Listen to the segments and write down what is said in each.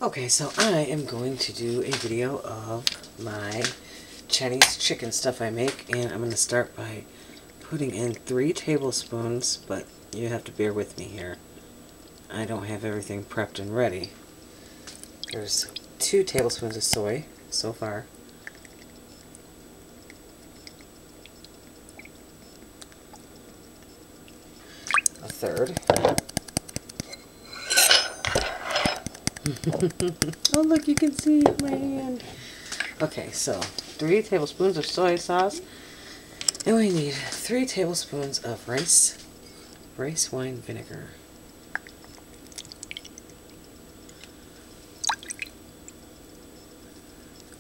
Okay, so I am going to do a video of my Chinese chicken stuff I make, and I'm going to start by putting in 3 tablespoons, but you have to bear with me here. I don't have everything prepped and ready. There's 2 tablespoons of soy so far. A third. Oh look, you can see my hand. Okay, so 3 tablespoons of soy sauce, and we need 3 tablespoons of rice wine vinegar.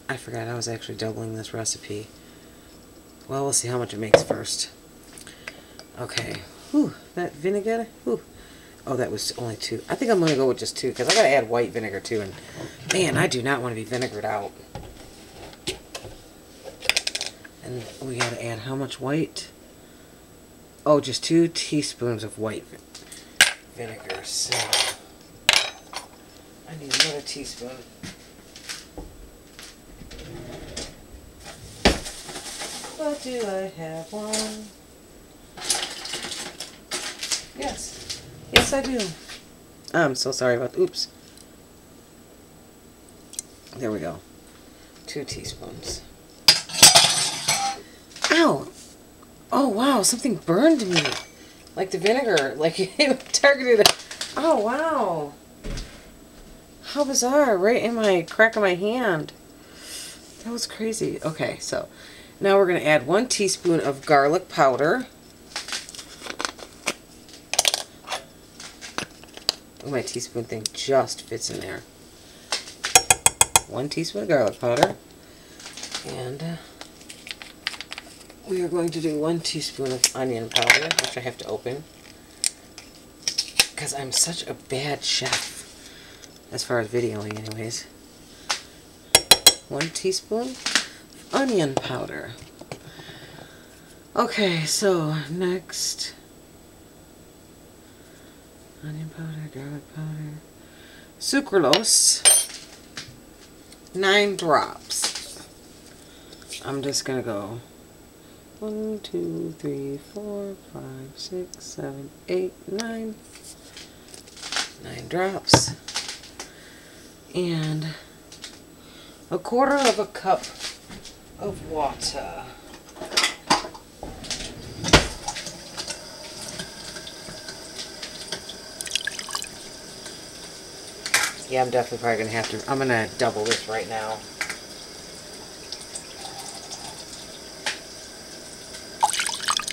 I forgot I was actually doubling this recipe. Well, we'll see how much it makes first. Okay, whew, that vinegar, whew. Oh, that was only 2. I think I'm going to go with just 2 because I got to add white vinegar too. And man, I do not want to be vinegared out. And we got to add how much white? Oh, just 2 teaspoons of white vinegar. So I need another teaspoon. But do I have one? Yes. Yes, I do. I'm so sorry about... Oops. There we go. 2 teaspoons. Ow! Oh, wow. Something burned me. Like the vinegar. Like it targeted it. Oh, wow. How bizarre. Right in my crack of my hand. That was crazy. Okay, so now we're going to add 1 teaspoon of garlic powder. Oh, my teaspoon thing just fits in there. 1 teaspoon of garlic powder. And we are going to do 1 teaspoon of onion powder, which I have to open. Because I'm such a bad chef. As far as videoing anyways. 1 teaspoon of onion powder. Okay, so next... onion powder, garlic powder, sucralose, 9 drops. I'm just going to go 1, 2, 3, 4, 5, 6, 7, 8, 9. 9 drops. And 1/4 cup of water. Yeah, I'm definitely probably going to have to... I'm going to double this right now.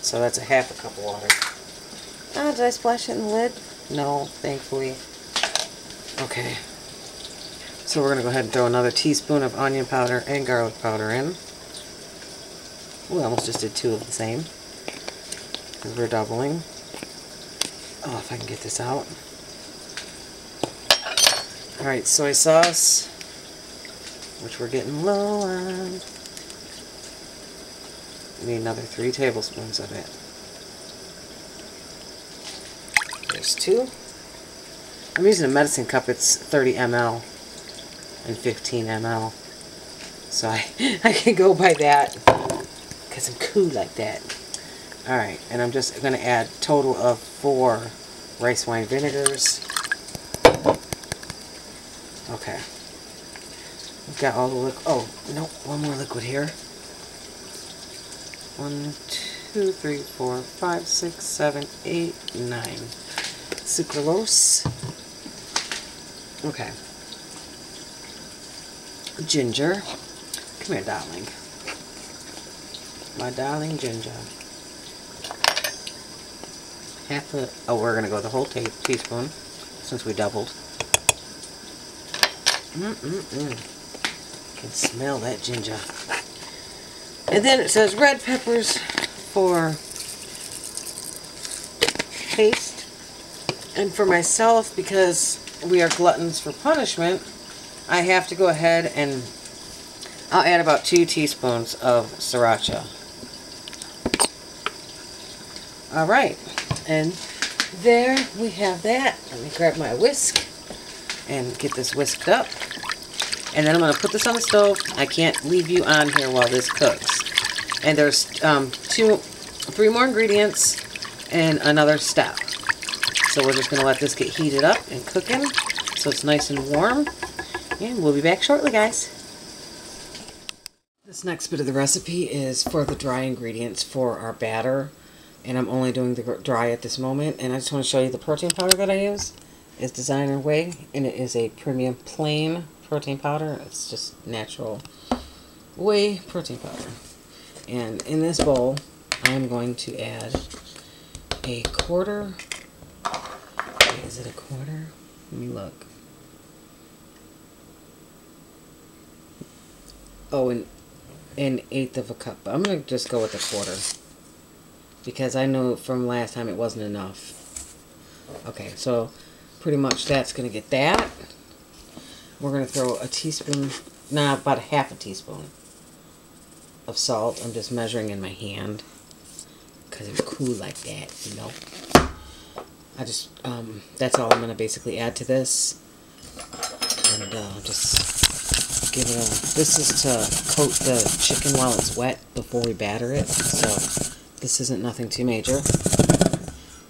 So that's 1/2 cup of water. Ah, did I splash it in the lid? No, thankfully. Okay. So we're going to go ahead and throw another teaspoon of onion powder and garlic powder in. Ooh, I almost just did 2 of the same. Because we're doubling. Oh, if I can get this out. Alright, soy sauce, which we're getting low on. We need another 3 tablespoons of it. There's 2. I'm using a medicine cup. It's 30 ml and 15 ml. So I can go by that because I'm cool like that. Alright, and I'm just going to add a total of 4 rice wine vinegars. Okay. We've got all the liquid. Oh, no, 1 more liquid here. 1, 2, 3, 4, 5, 6, 7, 8, 9. Sucralose. Okay. Ginger. Come here, darling. My darling ginger. Oh, we're going to go the whole teaspoon since we doubled. Can smell that ginger. And then it says red peppers for taste. And for myself, because we are gluttons for punishment, I have to go ahead and I'll add about 2 teaspoons of sriracha. Alright, and there we have that. Let me grab my whisk. and get this whisked up. And then I'm going to put this on the stove. I can't leave you on here while this cooks. And there's 3 more ingredients and another step. So we're just going to let this get heated up and cooking so it's nice and warm. And we'll be back shortly, guys. This next bit of the recipe is for the dry ingredients for our batter. And I'm only doing the dry at this moment. And I just want to show you the protein powder that I use. It's Designer Whey, and it is a premium plain protein powder. It's just natural whey protein powder. And in this bowl, I'm going to add a quarter. Is it a quarter? Let me look. Oh, an 1/8 of a cup. I'm going to just go with a quarter, because I know from last time it wasn't enough. Okay, so pretty much that's going to get that. We're going to throw a teaspoon, about a 1/2 teaspoon of salt. I'm just measuring in my hand because it's cool like that, you know. I just, that's all I'm going to basically add to this. And just give it a, this is to coat the chicken while it's wet before we batter it. So this isn't nothing too major.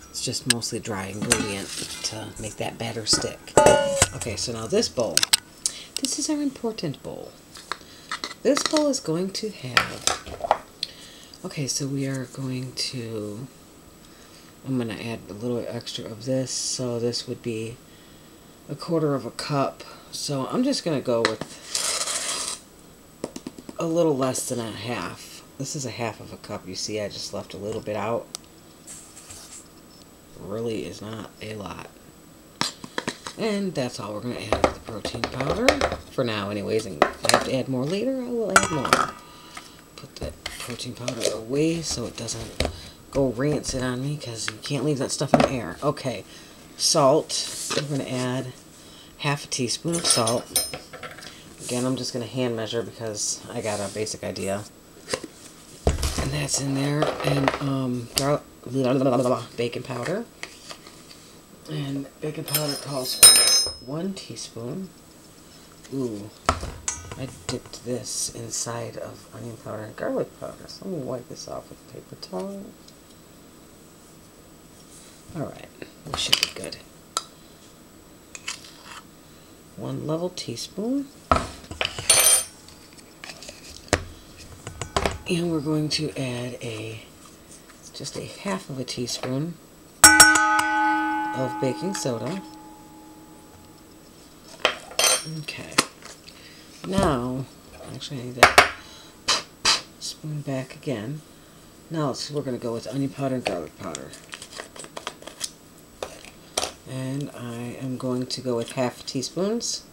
It's just mostly dry ingredient to make that batter stick. Okay, so now this bowl. This is our important bowl. This bowl is going to have, okay, so we are going to, I'm going to add a little extra of this. So this would be a quarter of a cup. So I'm just going to go with a little less than a half. This is a 1/2 of a cup. You see, I just left a little bit out. Really is not a lot. And that's all we're going to add to the protein powder for now anyways. And if I have to add more later, I will add more. Put that protein powder away so it doesn't go rancid on me, because you can't leave that stuff in the air. Okay, salt. I'm going to add 1/2 teaspoon of salt. Again, I'm just going to hand measure because I got a basic idea. And that's in there. And baking powder. And baking powder calls for 1 teaspoon. Ooh, I dipped this inside of onion powder and garlic powder. So let me wipe this off with a paper towel. Alright, we should be good. 1 level teaspoon. And we're going to add just a 1/2 of a teaspoon of baking soda. Okay. Now, actually I need that spoon back again. Now we're going to go with onion powder and garlic powder. And I am going to go with 1/2 teaspoons.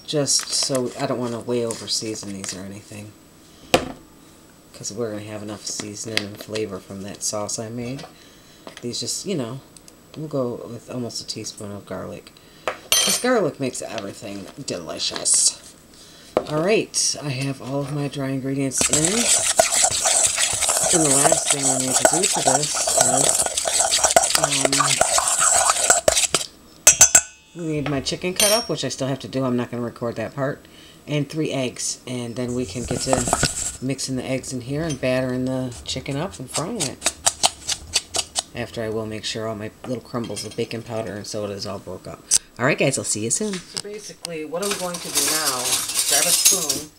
Just so I don't want to way over season these or anything, because we're going to have enough seasoning and flavor from that sauce I made. These just, you know, we'll go with almost a teaspoon of garlic, because garlic makes everything delicious. Alright, I have all of my dry ingredients in. And the last thing we need to do for this is we need my chicken cut up, which I still have to do. I'm not going to record that part. And 3 eggs. And then we can get to mixing the eggs in here and battering the chicken up and frying it. After I will make sure all my little crumbles of baking powder and soda is all broke up. Alright guys, I'll see you soon. So basically, what I'm going to do now, grab a spoon.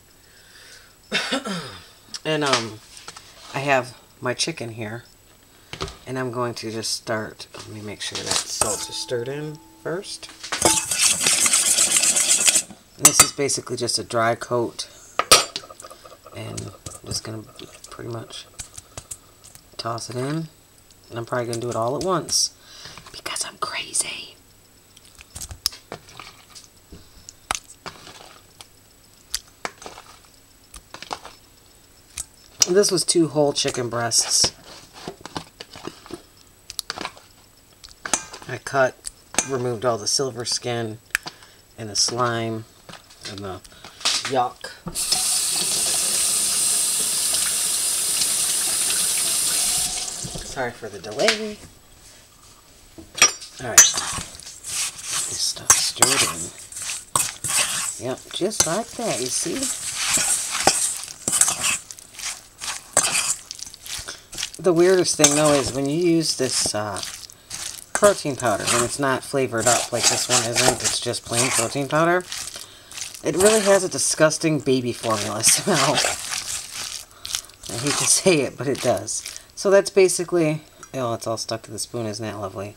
And I have my chicken here. And I'm going to just start, let me make sure that salt is stirred in first. And this is basically just a dry coat, and I'm just going to pretty much toss it in. And I'm probably going to do it all at once because I'm crazy. This was 2 whole chicken breasts. I cut, removed all the silver skin and the slime and the yuck. Sorry for the delay. Alright. This stuff stirred in. Yep, just like that, you see? The weirdest thing though is when you use this protein powder, when it's not flavored up like this one isn't, it's just plain protein powder, it really has a disgusting baby formula smell. I hate to say it, but it does. So that's basically, oh, it's all stuck to the spoon, isn't that lovely?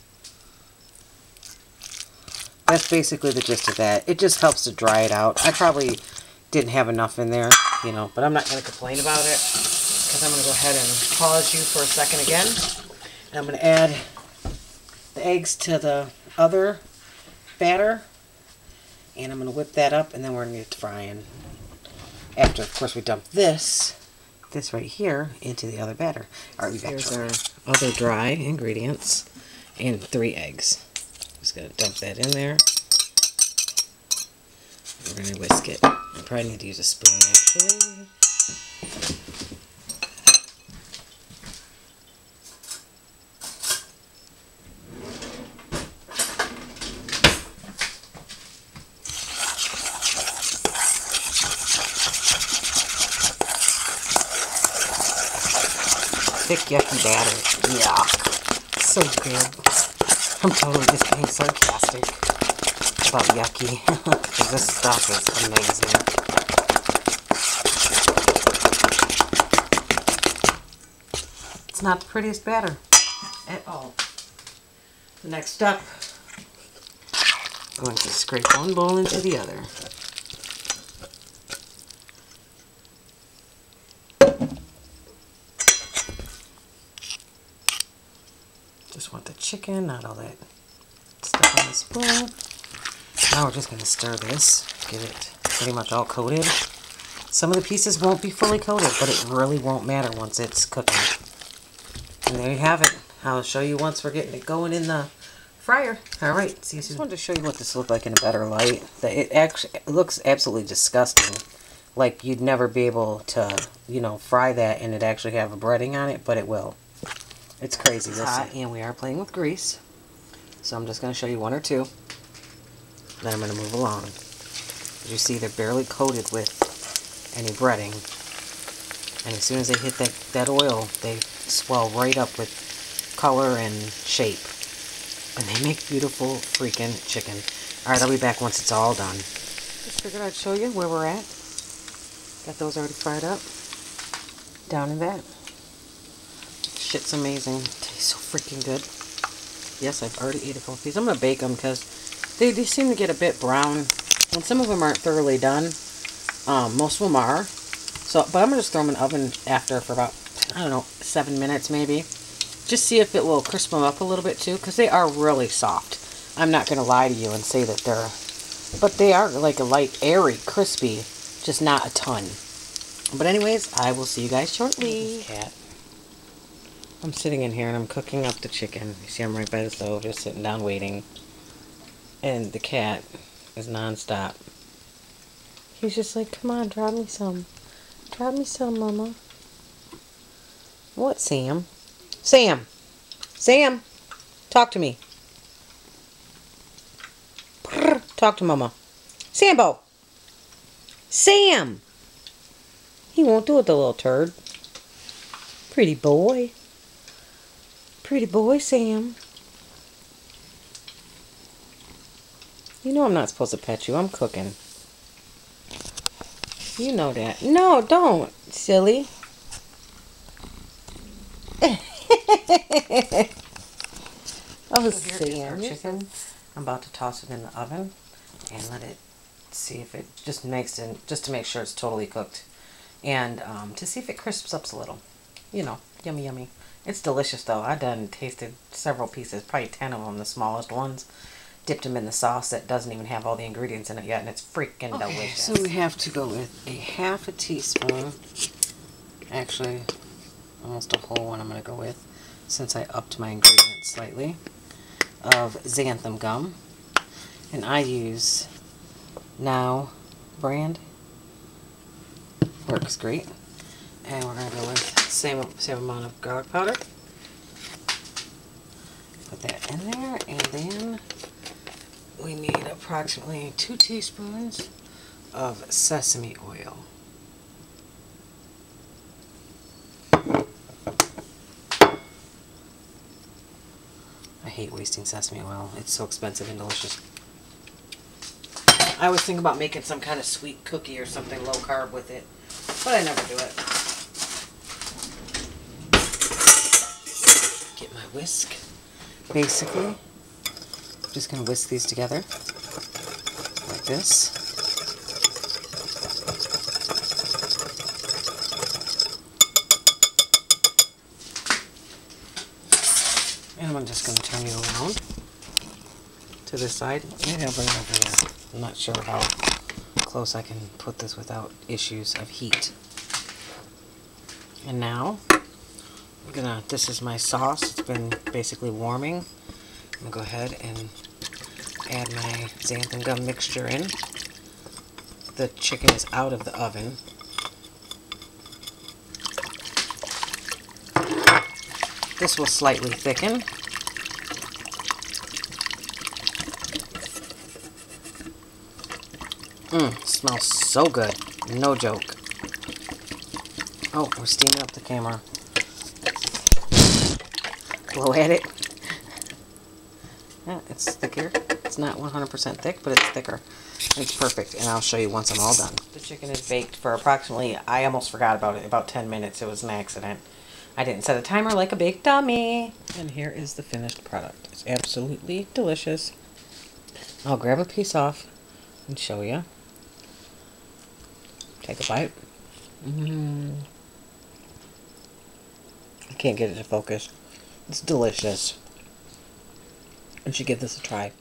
That's basically the gist of that. It just helps to dry it out. I probably didn't have enough in there, you know, but I'm not going to complain about it, because I'm going to go ahead and pause you for a second again. And I'm going to add the eggs to the other batter, and I'm going to whip that up, and then we're going to get to frying. After, of course, we dump this right here into the other batter. Alright, we've got our other dry ingredients and 3 eggs. Just going to dump that in there. We're going to whisk it. I probably need to use a spoon, actually. Thick, yucky batter. Yuck. So good. I'm totally just being sarcastic about yucky. Because this stuff is amazing. It's not the prettiest batter at all. The next step, I'm going to scrape one bowl into the other. Just want the chicken, not all that stuff on the spoon. Now we're just going to stir this, get it pretty much all coated. Some of the pieces won't be fully coated, but it really won't matter once it's cooking. And there you have it. I'll show you once we're getting it going in the fryer. Alright, see you soon. I just wanted to show you what this looked like in a better light. It looks absolutely disgusting. Like you'd never be able to, you know, fry that and it actually have a breading on it, but it will. It's crazy. It's hot, and we are playing with grease. So I'm just going to show you 1 or 2. Then I'm going to move along. As you see, they're barely coated with any breading. And as soon as they hit that oil, they swell right up with color and shape. And they make beautiful freaking chicken. Alright, I'll be back once it's all done. Just figured I'd show you where we're at. Got those already fried up. Down in that. Shit's amazing. It tastes so freaking good. Yes, I've already ate a couple pieces. I'm going to bake them because they seem to get a bit brown. And some of them aren't thoroughly done. Most of them are. So, but I'm going to just throw them in the oven after for about, I don't know, 7 minutes maybe. Just see if it will crisp them up a little bit too. Because they are really soft. I'm not going to lie to you and say that they're... But they are like a light, airy, crispy. Just not a ton. But anyways, I will see you guys shortly. Cat. I'm sitting in here and I'm cooking up the chicken. You see I'm right by the stove, just sitting down waiting. And the cat is non-stop. He's just like, come on, drop me some. Drop me some, Mama. What, Sam? Sam! Sam! Talk to me. Talk to Mama. Sambo! Sam! He won't do it, the little turd. Pretty boy. Pretty boy, Sam. You know I'm not supposed to pet you. I'm cooking. You know that. No, don't, silly. Oh, Sam. Chicken. I'm about to toss it in the oven and let it see if it just makes it, just to make sure it's totally cooked, and to see if it crisps up a little. You know, yummy, yummy. It's delicious though. I done tasted several pieces, probably 10 of them, the smallest ones. Dipped them in the sauce that doesn't even have all the ingredients in it yet, and it's freaking delicious. So we have to go with a half a teaspoon, actually almost a whole one I'm going to go with, since I upped my ingredients slightly, of xanthan gum. And I use Now brand. Works great. And we're going to go with same amount of garlic powder. Put that in there, and then we need approximately 2 teaspoons of sesame oil. I hate wasting sesame oil. It's so expensive and delicious. I always think about making some kind of sweet cookie or something low carb with it, but I never do it. Get my whisk. Basically, I'm just going to whisk these together like this. And I'm just going to turn you around to this side. Maybe I'll bring it over here. I'm not sure how close I can put this without issues of heat. And now, this is my sauce. It's been basically warming. I'm going to go ahead and add my xanthan gum mixture in. The chicken is out of the oven. This will slightly thicken. Smells so good. No joke. Oh, we're steaming up the camera. Blow at it. Yeah, it's thicker. It's not 100% thick, but it's thicker. It's perfect, and I'll show you once I'm all done. The chicken is baked for approximately, I almost forgot about it, about 10 minutes. It was an accident. I didn't set a timer like a big dummy. And here is the finished product. It's absolutely delicious. I'll grab a piece off and show you. Take a bite. I can't get it to focus. It's delicious. You should give this a try.